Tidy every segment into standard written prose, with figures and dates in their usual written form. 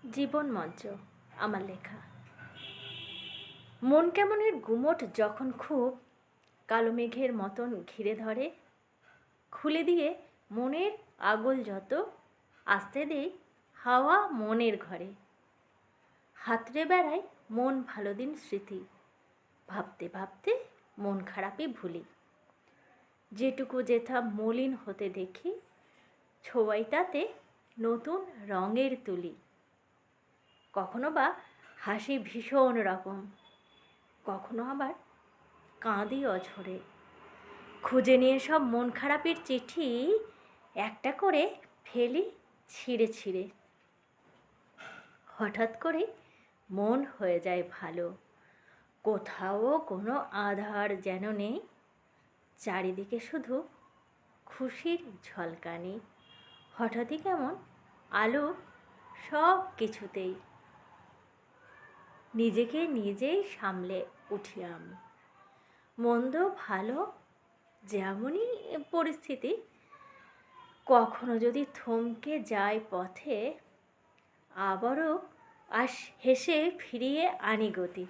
জীবন মঞ্চ আমার লেখা। মন কেমনের গুমট যখন খুব কালো মেঘের মতন ঘিরে ধরে, খুলে দিয়ে মনের আগল যত আসতে দেই হাওয়া মনের ঘরে। হাতড়ে বেড়ায় মন ভালো দিন স্মৃতি, ভাবতে ভাবতে মন খারাপই ভুলি। যেটুকু যেথা মলিন হতে দেখি, ছোঁয়াই তাতে নতুন রঙের তুলি। কখনো বা হাসি ভীষণ রকম, কখনো আবার কাঁদি অঝরে। খুঁজে নিয়ে সব মন খারাপের চিঠি একটা করে ফেলি ছিঁড়ে ছিঁড়ে। হঠাৎ করে মন হয়ে যায় ভালো, কোথাও কোনো আধার যেন নেই, চারিদিকে শুধু খুশির ঝলকানি। হঠাৎই কেমন আলো সব কিছুতেই, নিজেকে নিজেই সামলে উঠি আমি। মন্দ ভালো যেমনই পরিস্থিতি, কখনো যদি থমকে যায় পথে, আবারও হেসে ফিরিয়ে আনি গতি।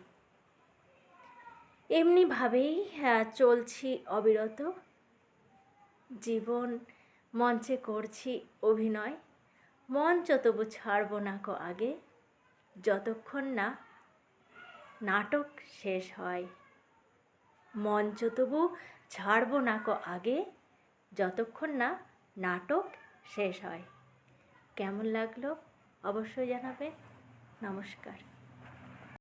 এমনিভাবেই চলছি অবিরত, জীবন মঞ্চে করছি অভিনয়। মঞ্চ তবু ছাড়ব না কো আগে, যতক্ষণ না নাটক শেষ হয়। মঞ্চ তবু ছাড়ব না কো আগে, যতক্ষণ না নাটক শেষ হয়। কেমন লাগলো অবশ্যই জানাবে। নমস্কার।